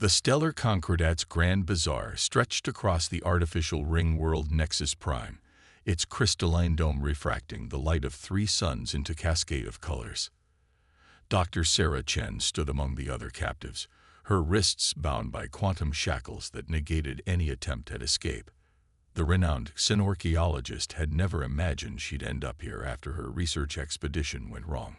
The stellar Concordat's Grand Bazaar stretched across the artificial ring world Nexus Prime, its crystalline dome refracting the light of 3 suns into cascade of colors. Dr. Sarah Chen stood among the other captives, her wrists bound by quantum shackles that negated any attempt at escape. The renowned xenorchaeologist had never imagined she'd end up here after her research expedition went wrong.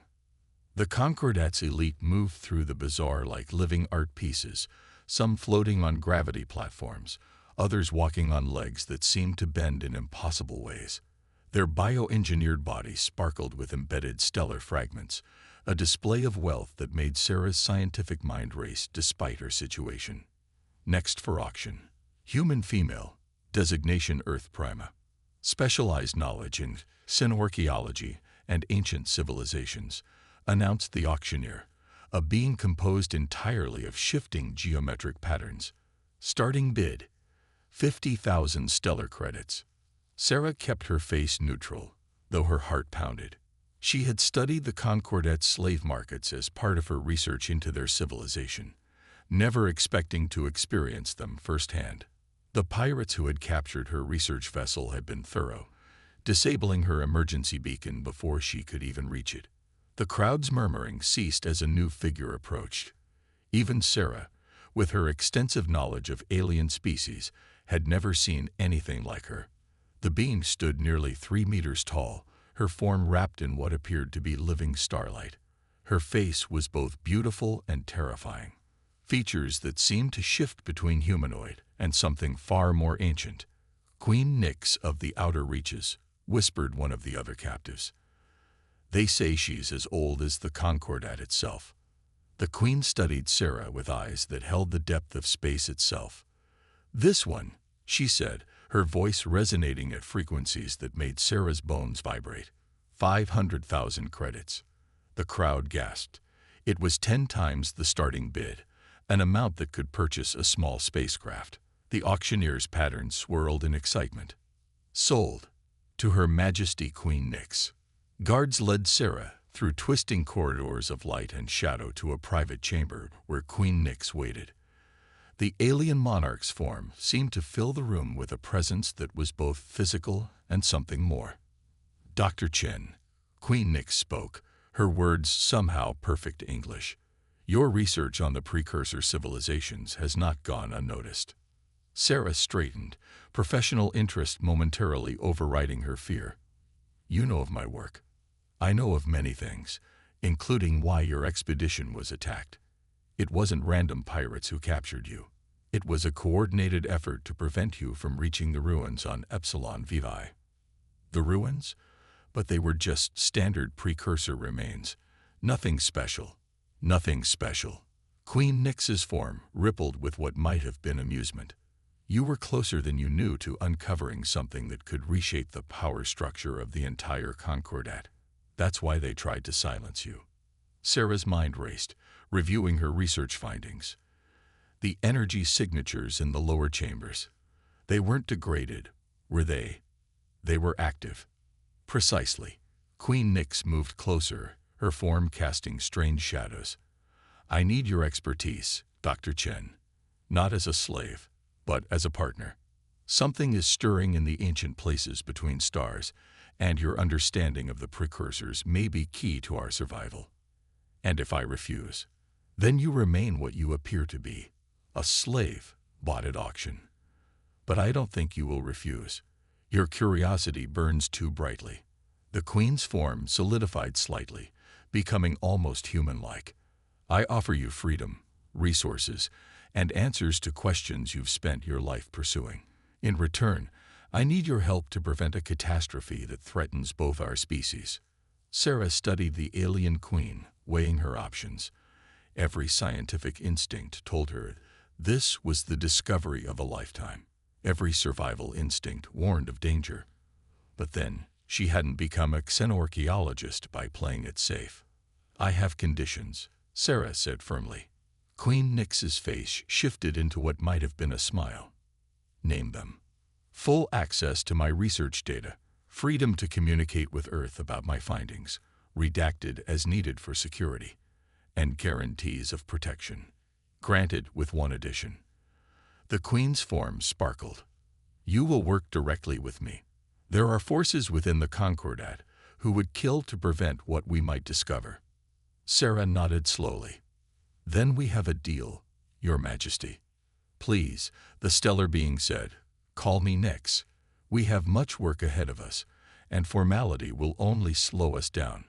The Concordat's elite moved through the bazaar like living art pieces, some floating on gravity platforms, others walking on legs that seemed to bend in impossible ways. Their bioengineered bodies sparkled with embedded stellar fragments, a display of wealth that made Sarah's scientific mind race despite her situation. Next for auction. Human female, designation Earth Prima. Specialized knowledge in xenorchaeology and ancient civilizations, announced the auctioneer, a being composed entirely of shifting geometric patterns. Starting bid, 50,000 stellar credits. Sarah kept her face neutral, though her heart pounded. She had studied the Concordat's slave markets as part of her research into their civilization, never expecting to experience them firsthand. The pirates who had captured her research vessel had been thorough, disabling her emergency beacon before she could even reach it. The crowd's murmuring ceased as a new figure approached. Even Sarah, with her extensive knowledge of alien species, had never seen anything like her. The being stood nearly 3 meters tall, her form wrapped in what appeared to be living starlight. Her face was both beautiful and terrifying, features that seemed to shift between humanoid and something far more ancient. "Queen Nyx of the Outer Reaches," whispered one of the other captives. "They say she's as old as the Concordat itself." The queen studied Sarah with eyes that held the depth of space itself. "This one," she said, her voice resonating at frequencies that made Sarah's bones vibrate. 500,000 credits. The crowd gasped. It was 10 times the starting bid, an amount that could purchase a small spacecraft. The auctioneer's pattern swirled in excitement. "Sold. To Her Majesty Queen Nyx." Guards led Sarah through twisting corridors of light and shadow to a private chamber where Queen Nyx waited. The alien monarch's form seemed to fill the room with a presence that was both physical and something more. "Dr. Chen," Queen Nyx spoke, her words somehow perfect English. "Your research on the precursor civilizations has not gone unnoticed." Sarah straightened, professional interest momentarily overriding her fear. "You know of my work. I know of many things, including why your expedition was attacked. It wasn't random pirates who captured you. It was a coordinated effort to prevent you from reaching the ruins on Epsilon Vivae." The ruins? But they were just standard precursor remains. Nothing special. Nothing special. Queen Nyx's form rippled with what might have been amusement. "You were closer than you knew to uncovering something that could reshape the power structure of the entire Concordat. That's why they tried to silence you." Sarah's mind raced, reviewing her research findings. The energy signatures in the lower chambers. They weren't degraded, were they? They were active. Precisely. Queen Nyx moved closer, her form casting strange shadows. "I need your expertise, Dr. Chen. Not as a slave, but as a partner. Something is stirring in the ancient places between stars, and your understanding of the precursors may be key to our survival. And if I refuse, then you remain what you appear to be, a slave bought at auction. But I don't think you will refuse. Your curiosity burns too brightly." The queen's form solidified slightly, becoming almost human-like. "I offer you freedom, resources, and answers to questions you've spent your life pursuing. In return, I need your help to prevent a catastrophe that threatens both our species." Sarah studied the alien queen, weighing her options. Every scientific instinct told her this was the discovery of a lifetime. Every survival instinct warned of danger. But then, she hadn't become a xenorchaeologist by playing it safe. "I have conditions," Sarah said firmly. Queen Nyx's face shifted into what might have been a smile. "Name them." "Full access to my research data, freedom to communicate with Earth about my findings, redacted as needed for security, and guarantees of protection." Granted, with one addition. The Queen's form sparkled. You will work directly with me. There are forces within the Concordat who would kill to prevent what we might discover. Sarah nodded slowly. Then we have a deal, Your Majesty. Please, the stellar being said, call me Nyx. We have much work ahead of us, and formality will only slow us down.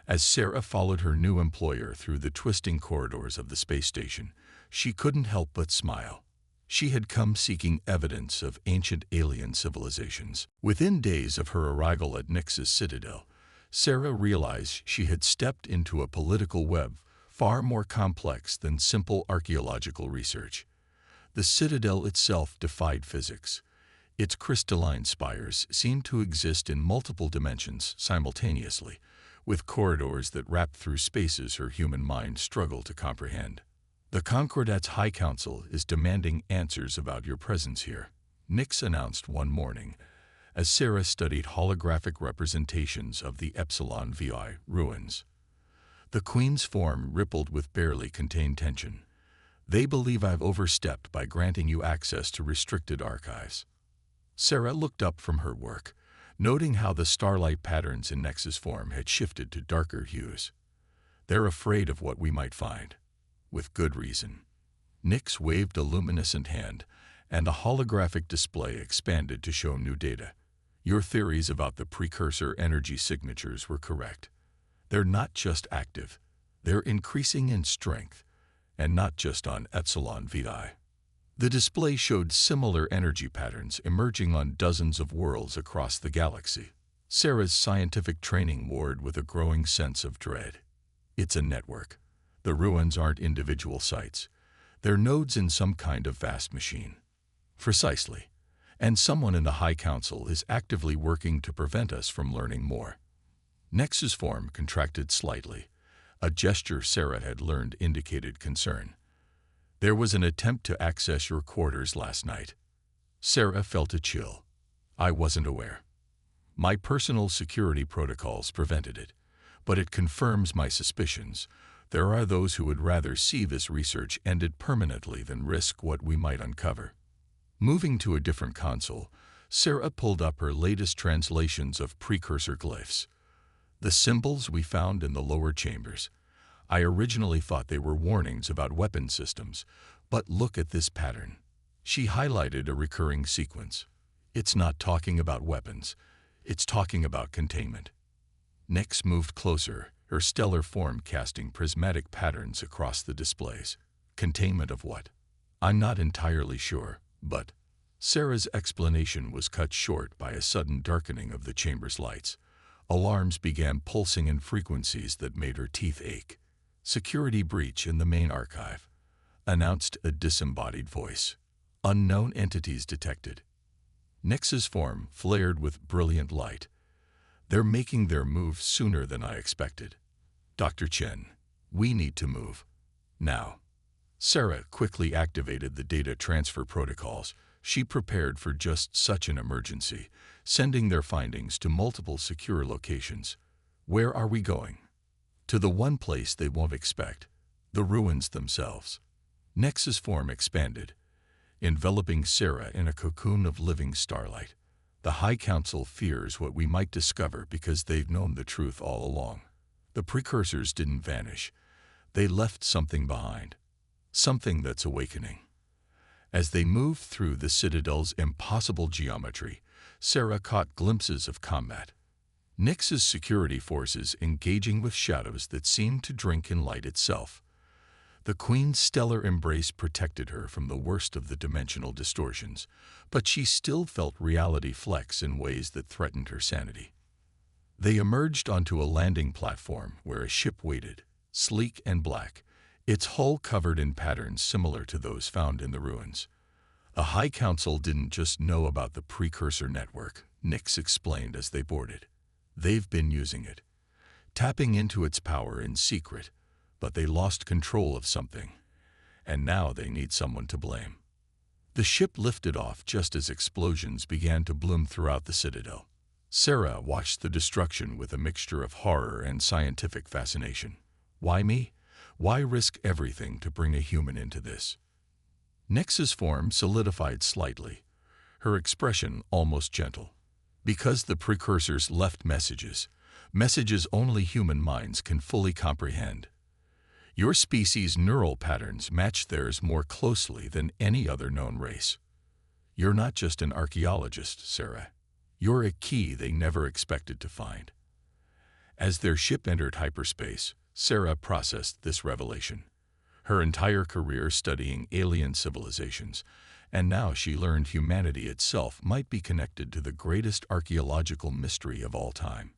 As Sarah followed her new employer through the twisting corridors of the space station, she couldn't help but smile. She had come seeking evidence of ancient alien civilizations. Within days of her arrival at Nyx's citadel, Sarah realized she had stepped into a political web far more complex than simple archaeological research. The citadel itself defied physics. Its crystalline spires seemed to exist in multiple dimensions simultaneously, with corridors that wrapped through spaces her human mind struggled to comprehend. The Concordat's High Council is demanding answers about your presence here, Nyx announced one morning, as Sarah studied holographic representations of the Epsilon VI ruins. The Queen's form rippled with barely contained tension. They believe I've overstepped by granting you access to restricted archives. Sarah looked up from her work, noting how the starlight patterns in Nyx's form had shifted to darker hues. They're afraid of what we might find. With good reason. Nyx waved a luminescent hand, and a holographic display expanded to show new data. Your theories about the precursor energy signatures were correct. They're not just active, they're increasing in strength, and not just on Epsilon VI. The display showed similar energy patterns emerging on dozens of worlds across the galaxy. Sarah's scientific training warred with a growing sense of dread. It's a network. The ruins aren't individual sites. They're nodes in some kind of vast machine. Precisely. And someone in the High Council is actively working to prevent us from learning more. Nyx's form contracted slightly. A gesture Sarah had learned indicated concern. There was an attempt to access your quarters last night. Sarah felt a chill. I wasn't aware. My personal security protocols prevented it, but it confirms my suspicions. There are those who would rather see this research ended permanently than risk what we might uncover. Moving to a different console, Sarah pulled up her latest translations of precursor glyphs. The symbols we found in the lower chambers. I originally thought they were warnings about weapon systems, but look at this pattern. She highlighted a recurring sequence. It's not talking about weapons. It's talking about containment. Nyx moved closer, her stellar form casting prismatic patterns across the displays. Containment of what? I'm not entirely sure, but... Sarah's explanation was cut short by a sudden darkening of the chamber's lights. Alarms began pulsing in frequencies that made her teeth ache. Security breach in the main archive, announced a disembodied voice. Unknown entities detected. Nyx's form flared with brilliant light. They're making their move sooner than I expected. Dr. Chen, we need to move. Now. Sarah quickly activated the data transfer protocols. She prepared for just such an emergency, sending their findings to multiple secure locations. Where are we going? To the one place they won't expect, the ruins themselves. Nyx's form expanded, enveloping Sarah in a cocoon of living starlight. The High Council fears what we might discover because they've known the truth all along. The precursors didn't vanish. They left something behind. Something that's awakening. As they moved through the Citadel's impossible geometry, Sarah caught glimpses of combat. Nyx's security forces engaging with shadows that seemed to drink in light itself. The Queen's stellar embrace protected her from the worst of the dimensional distortions, but she still felt reality flex in ways that threatened her sanity. They emerged onto a landing platform where a ship waited, sleek and black, its hull covered in patterns similar to those found in the ruins. The High Council didn't just know about the precursor network, Nyx explained as they boarded. They've been using it, tapping into its power in secret, but they lost control of something, and now they need someone to blame. The ship lifted off just as explosions began to bloom throughout the Citadel. Sarah watched the destruction with a mixture of horror and scientific fascination. Why me? Why risk everything to bring a human into this? Nyx's form solidified slightly, her expression almost gentle. Because the precursors left messages, messages only human minds can fully comprehend. Your species' neural patterns match theirs more closely than any other known race. You're not just an archaeologist, Sarah. You're a key they never expected to find. As their ship entered hyperspace, Sarah processed this revelation. Her entire career studying alien civilizations, and now she learned humanity itself might be connected to the greatest archaeological mystery of all time.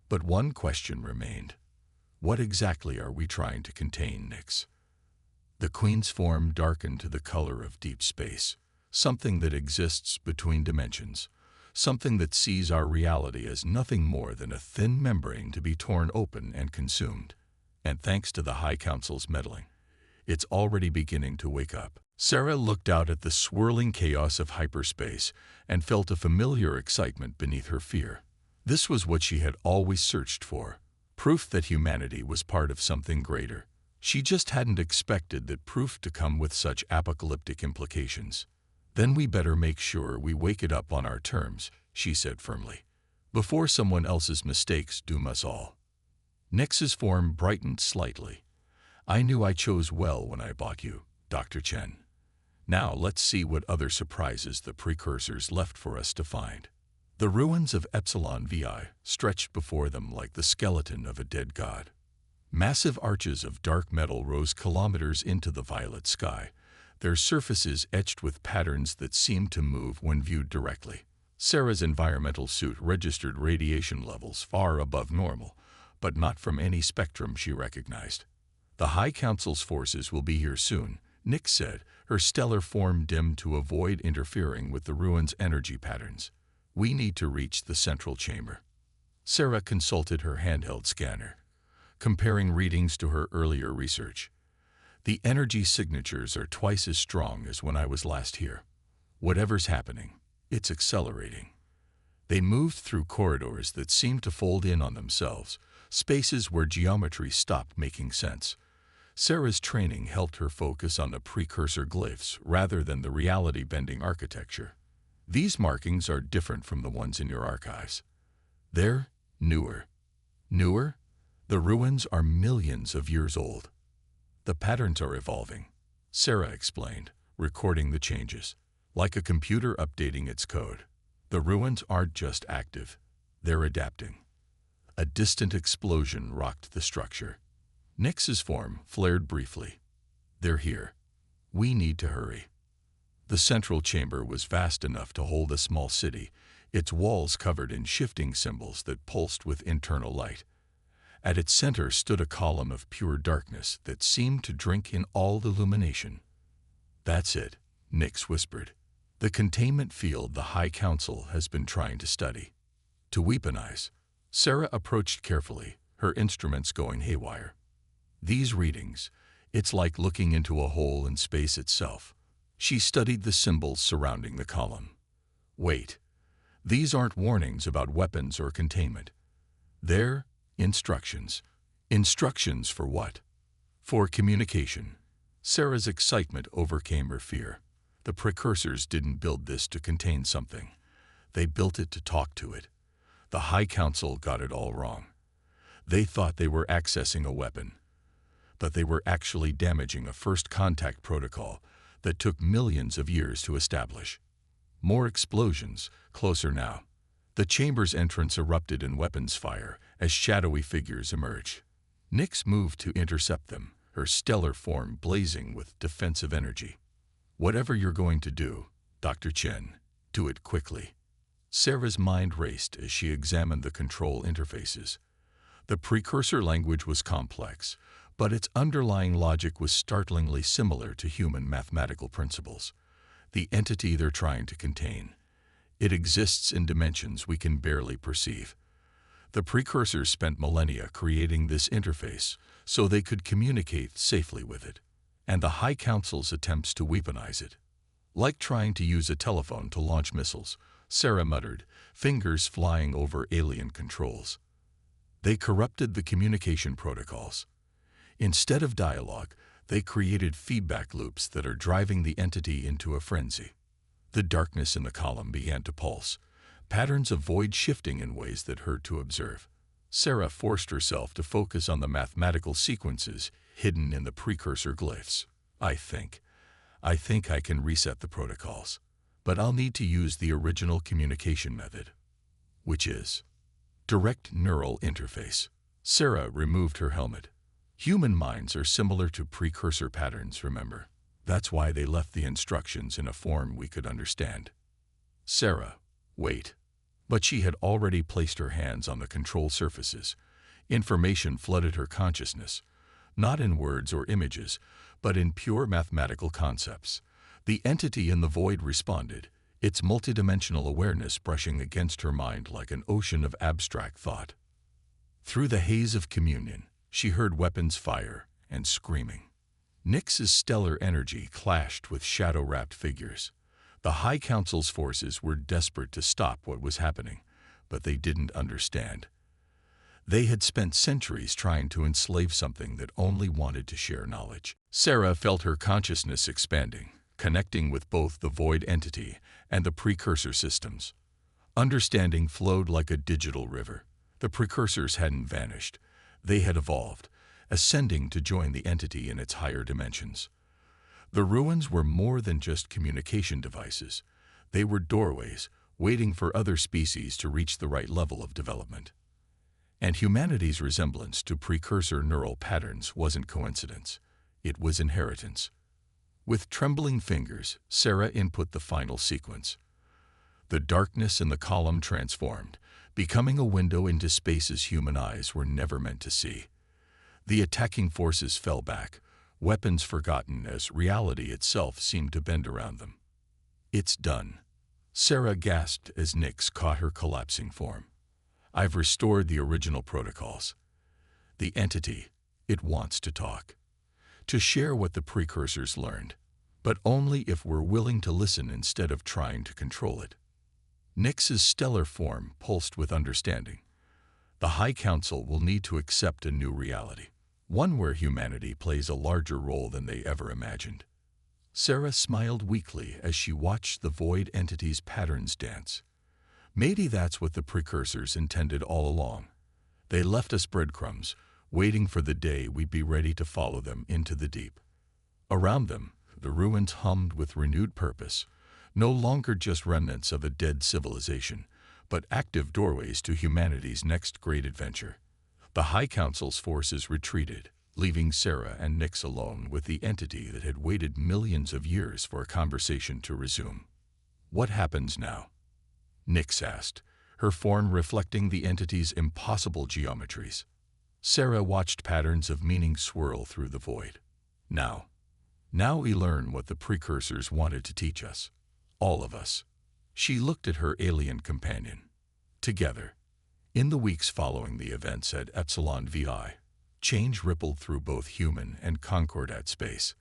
But one question remained. What exactly are we trying to contain, Nyx? The Queen's form darkened to the color of deep space, something that exists between dimensions, something that sees our reality as nothing more than a thin membrane to be torn open and consumed. And thanks to the High Council's meddling, it's already beginning to wake up. Sarah looked out at the swirling chaos of hyperspace and felt a familiar excitement beneath her fear. This was what she had always searched for, proof that humanity was part of something greater. She just hadn't expected that proof to come with such apocalyptic implications. Then we better make sure we wake it up on our terms, she said firmly, before someone else's mistakes doom us all. Nyx's form brightened slightly. I knew I chose well when I bought you, Dr. Chen. Now let's see what other surprises the precursors left for us to find. The ruins of Epsilon VI stretched before them like the skeleton of a dead god. Massive arches of dark metal rose kilometers into the violet sky, their surfaces etched with patterns that seemed to move when viewed directly. Sarah's environmental suit registered radiation levels far above normal, but not from any spectrum she recognized. The High Council's forces will be here soon, Nyx said, her stellar form dimmed to avoid interfering with the ruins' energy patterns. We need to reach the central chamber. Sarah consulted her handheld scanner, comparing readings to her earlier research. The energy signatures are twice as strong as when I was last here. Whatever's happening, it's accelerating. They moved through corridors that seemed to fold in on themselves, spaces where geometry stopped making sense. Sarah's training helped her focus on the precursor glyphs rather than the reality-bending architecture. These markings are different from the ones in your archives. They're newer. Newer? The ruins are millions of years old. The patterns are evolving, Sarah explained, recording the changes, like a computer updating its code. The ruins aren't just active, they're adapting. A distant explosion rocked the structure. Nyx's form flared briefly. They're here. We need to hurry. The central chamber was vast enough to hold a small city, its walls covered in shifting symbols that pulsed with internal light. At its center stood a column of pure darkness that seemed to drink in all the illumination. That's it, Nyx whispered. The containment field the High Council has been trying to study. To weaponize, Sarah approached carefully, her instruments going haywire. These readings, it's like looking into a hole in space itself. She studied the symbols surrounding the column. Wait, these aren't warnings about weapons or containment. They're instructions. Instructions for what? For communication. Sarah's excitement overcame her fear. The precursors didn't build this to contain something. They built it to talk to it. The High Council got it all wrong. They thought they were accessing a weapon, but they were actually damaging a first contact protocol that took millions of years to establish. More explosions, closer now. The chamber's entrance erupted in weapons fire as shadowy figures emerged. Nyx moved to intercept them, her stellar form blazing with defensive energy. Whatever you're going to do, Dr. Chen, do it quickly. Sarah's mind raced as she examined the control interfaces. The precursor language was complex, but its underlying logic was startlingly similar to human mathematical principles. The entity they're trying to contain. It exists in dimensions we can barely perceive. The precursors spent millennia creating this interface so they could communicate safely with it, and the High Council's attempts to weaponize it. Like trying to use a telephone to launch missiles, Sarah muttered, fingers flying over alien controls. They corrupted the communication protocols. Instead of dialogue, they created feedback loops that are driving the entity into a frenzy. The darkness in the column began to pulse, patterns of void shifting in ways that hurt to observe. Sarah forced herself to focus on the mathematical sequences hidden in the precursor glyphs. I think I can reset the protocols, but I'll need to use the original communication method, which is direct neural interface. Sarah removed her helmet. Human minds are similar to precursor patterns, remember? That's why they left the instructions in a form we could understand. Sarah, wait. But she had already placed her hands on the control surfaces. Information flooded her consciousness, not in words or images, but in pure mathematical concepts. The entity in the void responded, its multidimensional awareness brushing against her mind like an ocean of abstract thought. Through the haze of communion, she heard weapons fire and screaming. Nyx's stellar energy clashed with shadow-wrapped figures. The High Council's forces were desperate to stop what was happening, but they didn't understand. They had spent centuries trying to enslave something that only wanted to share knowledge. Sarah felt her consciousness expanding, connecting with both the void entity and the precursor systems. Understanding flowed like a digital river. The precursors hadn't vanished. They had evolved, ascending to join the entity in its higher dimensions. The ruins were more than just communication devices. They were doorways, waiting for other species to reach the right level of development. And humanity's resemblance to precursor neural patterns wasn't coincidence. It was inheritance. With trembling fingers, Sarah input the final sequence. The darkness in the column transformed, becoming a window into spaces human eyes were never meant to see. The attacking forces fell back, weapons forgotten as reality itself seemed to bend around them. It's done. Sarah gasped as Nyx caught her collapsing form. I've restored the original protocols. The entity, it wants to talk. To share what the precursors learned, but only if we're willing to listen instead of trying to control it. Nyx's stellar form pulsed with understanding. The High Council will need to accept a new reality, one where humanity plays a larger role than they ever imagined. Sarah smiled weakly as she watched the void entity's patterns dance. Maybe that's what the precursors intended all along. They left us breadcrumbs, waiting for the day we'd be ready to follow them into the deep. Around them, the ruins hummed with renewed purpose, no longer just remnants of a dead civilization, but active doorways to humanity's next great adventure. The High Council's forces retreated, leaving Sarah and Nyx alone with the entity that had waited millions of years for a conversation to resume. What happens now? Nyx asked, her form reflecting the entity's impossible geometries. Sarah watched patterns of meaning swirl through the void. Now we learn what the precursors wanted to teach us. All of us. She looked at her alien companion. Together. In the weeks following the events at Epsilon VI, change rippled through both human and Concordat space.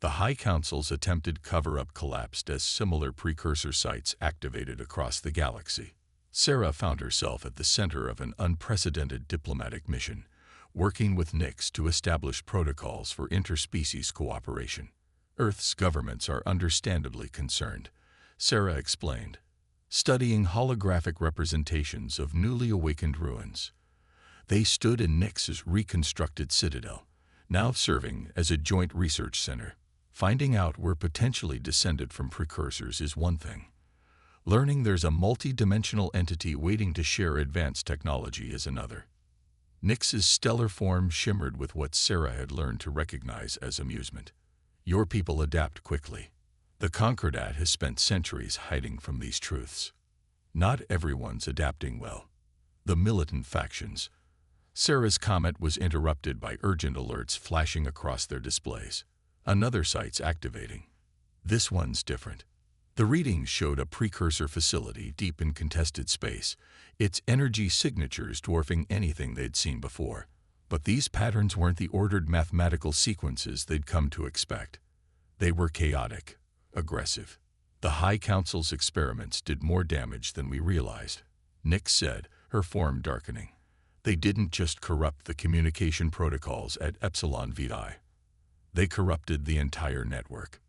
The High Council's attempted cover-up collapsed as similar precursor sites activated across the galaxy. Sarah found herself at the center of an unprecedented diplomatic mission, working with Nyx to establish protocols for interspecies cooperation. Earth's governments are understandably concerned, Sarah explained, studying holographic representations of newly awakened ruins. They stood in Nyx's reconstructed citadel, now serving as a joint research center. Finding out we're potentially descended from precursors is one thing. Learning there's a multi-dimensional entity waiting to share advanced technology is another. Nyx's stellar form shimmered with what Sarah had learned to recognize as amusement. Your people adapt quickly. The Concordat has spent centuries hiding from these truths. Not everyone's adapting well. The militant factions. Sarah's comment was interrupted by urgent alerts flashing across their displays. Another site's activating. This one's different. The readings showed a precursor facility deep in contested space, its energy signatures dwarfing anything they'd seen before. But these patterns weren't the ordered mathematical sequences they'd come to expect. They were chaotic, aggressive. The High Council's experiments did more damage than we realized, Nyx said, her form darkening. They didn't just corrupt the communication protocols at Epsilon Vitae. They corrupted the entire network.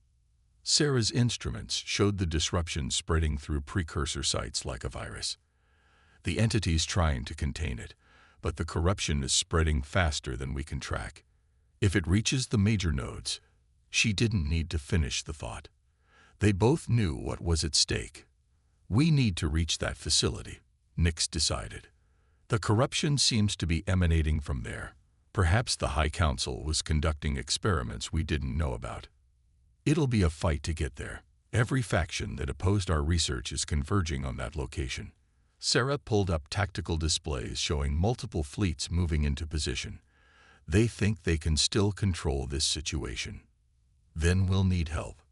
Sarah's instruments showed the disruption spreading through precursor sites like a virus. The entity's trying to contain it, but the corruption is spreading faster than we can track. If it reaches the major nodes, she didn't need to finish the thought. They both knew what was at stake. We need to reach that facility, Nix decided. The corruption seems to be emanating from there. Perhaps the High Council was conducting experiments we didn't know about. It'll be a fight to get there. Every faction that opposed our research is converging on that location. Sarah pulled up tactical displays showing multiple fleets moving into position. They think they can still control this situation. Then we'll need help.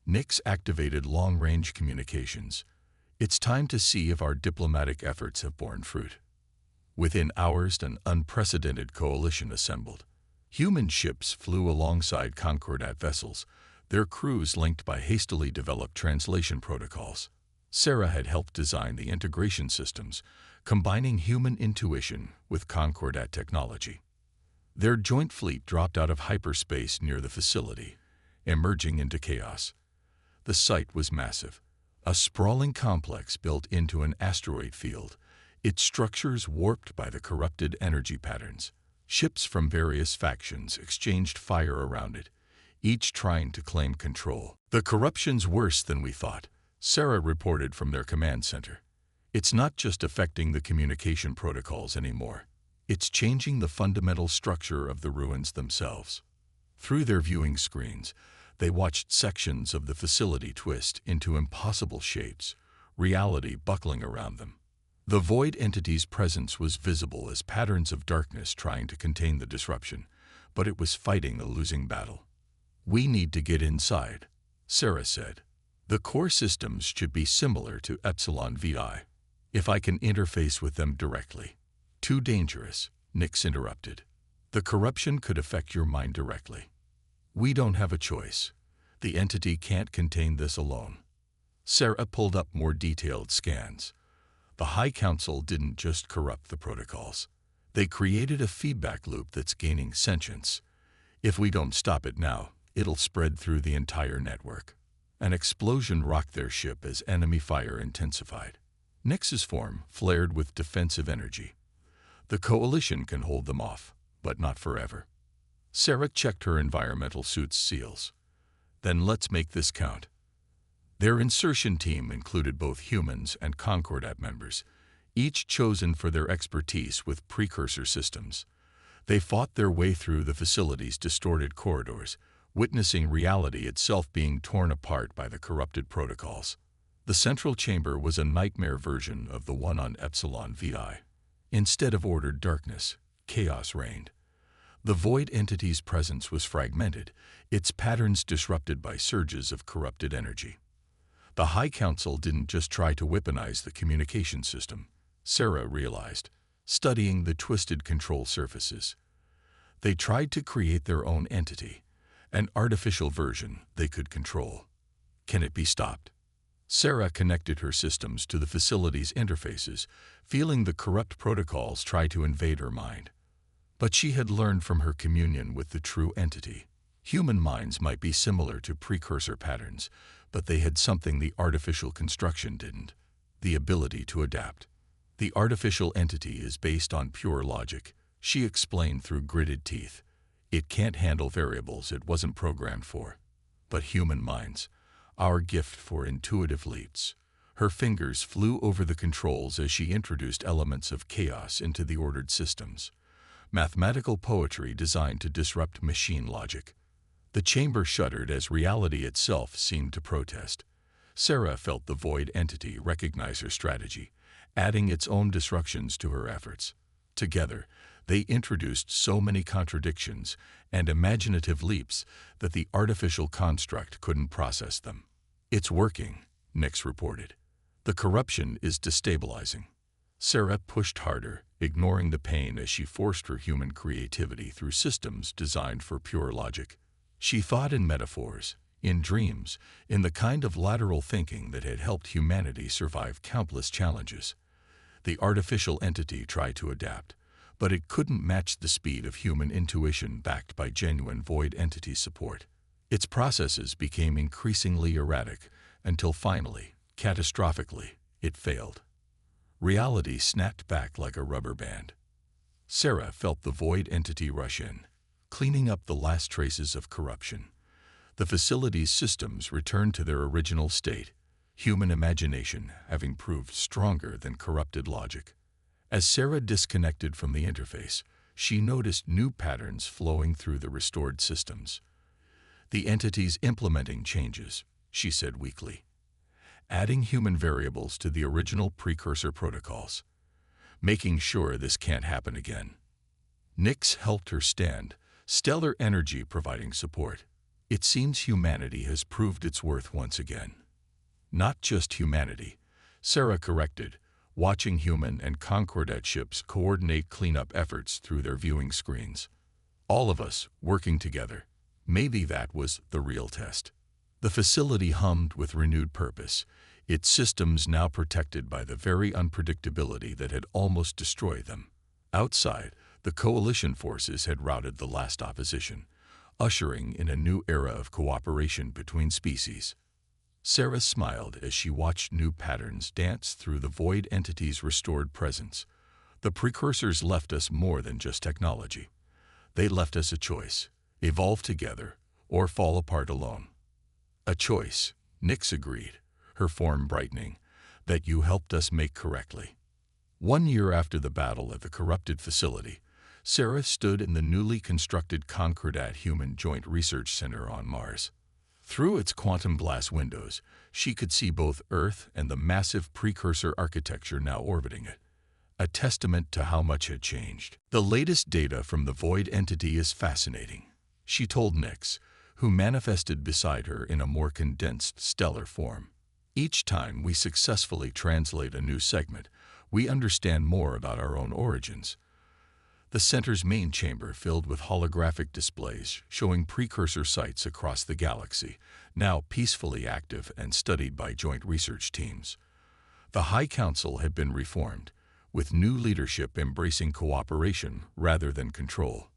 Nix activated long-range communications. It's time to see if our diplomatic efforts have borne fruit. Within hours, an unprecedented coalition assembled. Human ships flew alongside Concordat vessels, their crews linked by hastily developed translation protocols. Sarah had helped design the integration systems, combining human intuition with Concordat technology. Their joint fleet dropped out of hyperspace near the facility, emerging into chaos. The site was massive, a sprawling complex built into an asteroid field, its structures warped by the corrupted energy patterns. Ships from various factions exchanged fire around it, each trying to claim control. The corruption's worse than we thought, Sarah reported from their command center. It's not just affecting the communication protocols anymore. It's changing the fundamental structure of the ruins themselves. Through their viewing screens, they watched sections of the facility twist into impossible shapes, reality buckling around them. The void entity's presence was visible as patterns of darkness trying to contain the disruption, but it was fighting a losing battle. We need to get inside, Sarah said. The core systems should be similar to Epsilon Vitae, if I can interface with them directly. Too dangerous, Nix interrupted. The corruption could affect your mind directly. We don't have a choice. The entity can't contain this alone. Sarah pulled up more detailed scans. The High Council didn't just corrupt the protocols. They created a feedback loop that's gaining sentience. If we don't stop it now, it'll spread through the entire network. An explosion rocked their ship as enemy fire intensified. Nix's form flared with defensive energy. The coalition can hold them off, but not forever. Sarah checked her environmental suit's seals. Then let's make this count. Their insertion team included both humans and Concordat members, each chosen for their expertise with precursor systems. They fought their way through the facility's distorted corridors, witnessing reality itself being torn apart by the corrupted protocols. The central chamber was a nightmare version of the one on Epsilon Vitae. Instead of ordered darkness, chaos reigned. The void entity's presence was fragmented, its patterns disrupted by surges of corrupted energy. The High Council didn't just try to weaponize the communication system, Sarah realized, studying the twisted control surfaces. They tried to create their own entity, an artificial version they could control. Can it be stopped? Sarah connected her systems to the facility's interfaces, feeling the corrupt protocols try to invade her mind. But she had learned from her communion with the true entity. Human minds might be similar to precursor patterns, but they had something the artificial construction didn't: the ability to adapt. The artificial entity is based on pure logic, she explained through gritted teeth. It can't handle variables it wasn't programmed for. But human minds, our gift for intuitive leaps. Her fingers flew over the controls as she introduced elements of chaos into the ordered systems. Mathematical poetry designed to disrupt machine logic. The chamber shuddered as reality itself seemed to protest. Sarah felt the void entity recognize her strategy, adding its own disruptions to her efforts. Together, they introduced so many contradictions and imaginative leaps that the artificial construct couldn't process them. It's working, Nix reported. The corruption is destabilizing. Sarah pushed harder, ignoring the pain as she forced her human creativity through systems designed for pure logic. She thought in metaphors, in dreams, in the kind of lateral thinking that had helped humanity survive countless challenges. The artificial entity tried to adapt, but it couldn't match the speed of human intuition backed by genuine void entity support. Its processes became increasingly erratic until finally, catastrophically, it failed. Reality snapped back like a rubber band. Sarah felt the void entity rush in, cleaning up the last traces of corruption. The facility's systems returned to their original state, human imagination having proved stronger than corrupted logic. As Sarah disconnected from the interface, she noticed new patterns flowing through the restored systems. "The entity's implementing changes," she said weakly, "adding human variables to the original precursor protocols, making sure this can't happen again." Nyx helped her stand, stellar energy providing support. "It seems humanity has proved its worth once again." "Not just humanity," Sarah corrected, watching human and Concordat ships coordinate cleanup efforts through their viewing screens. "All of us working together." Maybe that was the real test. The facility hummed with renewed purpose, its systems now protected by the very unpredictability that had almost destroyed them. Outside, the coalition forces had routed the last opposition, ushering in a new era of cooperation between species. Sarah smiled as she watched new patterns dance through the void entity's restored presence. The precursors left us more than just technology. They left us a choice: evolve together or fall apart alone. "A choice," Nyx agreed, her form brightening, "that you helped us make correctly." 1 year after the battle at the corrupted facility, Sarah stood in the newly constructed Concordat Human Joint Research Center on Mars. Through its quantum glass windows, she could see both Earth and the massive precursor architecture now orbiting it, a testament to how much had changed. "The latest data from the void entity is fascinating," she told Nyx, who manifested beside her in a more condensed stellar form. "Each time we successfully translate a new segment, we understand more about our own origins." The center's main chamber filled with holographic displays showing precursor sites across the galaxy, now peacefully active and studied by joint research teams. The High Council had been reformed, with new leadership embracing cooperation rather than control.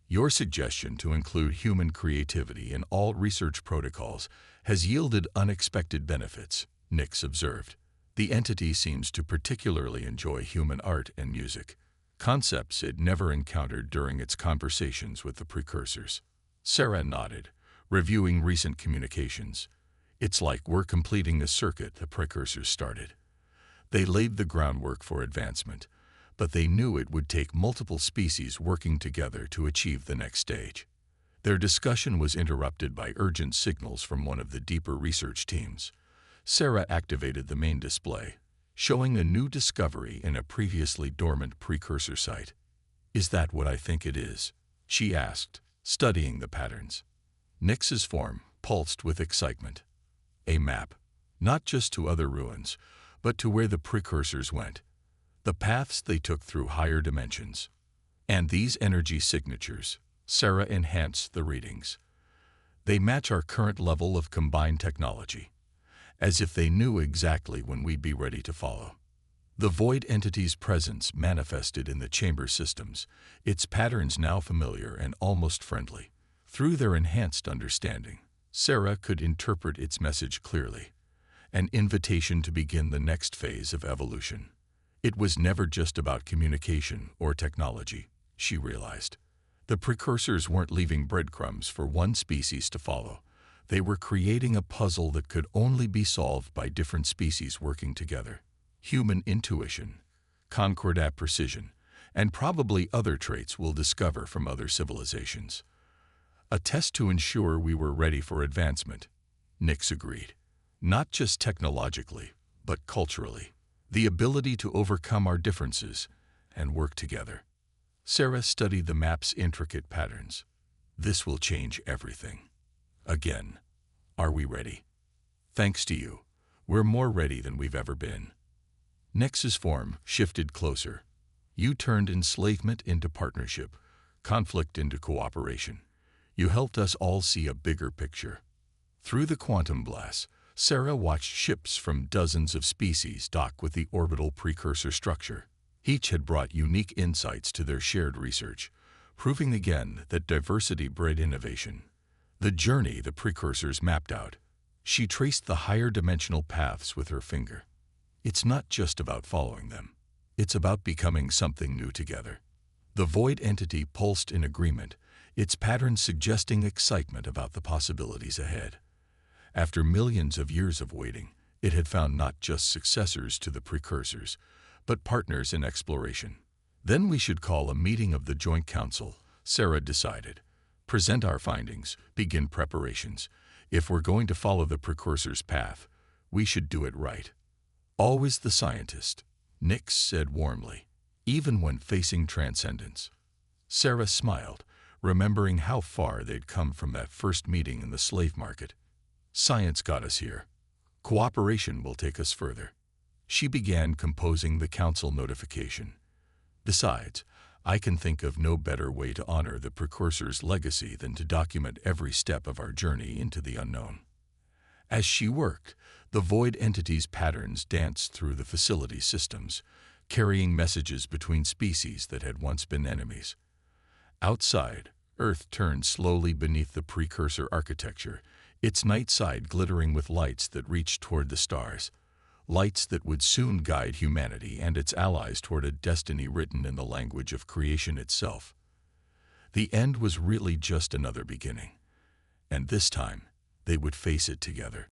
"Your suggestion to include human creativity in all research protocols has yielded unexpected benefits," Nyx observed. "The entity seems to particularly enjoy human art and music, concepts it never encountered during its conversations with the precursors." Sarah nodded, reviewing recent communications. "It's like we're completing a circuit the precursors started. They laid the groundwork for advancement, but they knew it would take multiple species working together to achieve the next stage." Their discussion was interrupted by urgent signals from one of the deeper research teams. Sarah activated the main display, showing a new discovery in a previously dormant precursor site. "Is that what I think it is?" she asked, studying the patterns. Nyx's form pulsed with excitement. "A map, not just to other ruins, but to where the precursors went, the paths they took through higher dimensions. And these energy signatures," Sarah enhanced the readings, "they match our current level of combined technology, as if they knew exactly when we'd be ready to follow." The void entity's presence manifested in the chamber systems, its patterns now familiar and almost friendly. Through their enhanced understanding, Sarah could interpret its message clearly, an invitation to begin the next phase of evolution. It was never just about communication or technology, she realized. The precursors weren't leaving breadcrumbs for one species to follow. They were creating a puzzle that could only be solved by different species working together. Human intuition, Concordat precision, and probably other traits we'll discover from other civilizations. A test to ensure we were ready for advancement, Nyx agreed. Not just technologically, but culturally. The ability to overcome our differences and work together. Sarah studied the map's intricate patterns. "This will change everything. Again, are we ready?" "Thanks to you, we're more ready than we've ever been." Nyx's form shifted closer. "You turned enslavement into partnership, conflict into cooperation. You helped us all see a bigger picture." Through the quantum glass, Sarah watched ships from dozens of species dock with the orbital precursor structure. Each had brought unique insights to their shared research, proving again that diversity bred innovation. The journey the precursors mapped out. She traced the higher dimensional paths with her finger. It's not just about following them. It's about becoming something new together. The void entity pulsed in agreement, its pattern suggesting excitement about the possibilities ahead. After millions of years of waiting, it had found not just successors to the precursors, but partners in exploration. Then we should call a meeting of the Joint Council, Sarah decided. Present our findings, begin preparations. If we're going to follow the precursor's path, we should do it right. Always the scientist, Nix said warmly, even when facing transcendence. Sarah smiled, remembering how far they'd come from that first meeting in the slave market. Science got us here. Cooperation will take us further. She began composing the council notification. Besides, I can think of no better way to honor the precursor's legacy than to document every step of our journey into the unknown. As she worked, the void entity's patterns danced through the facility systems, carrying messages between species that had once been enemies. Outside, Earth turned slowly beneath the precursor architecture, its night side glittering with lights that reached toward the stars, lights that would soon guide humanity and its allies toward a destiny written in the language of creation itself. The end was really just another beginning, and this time they would face it together.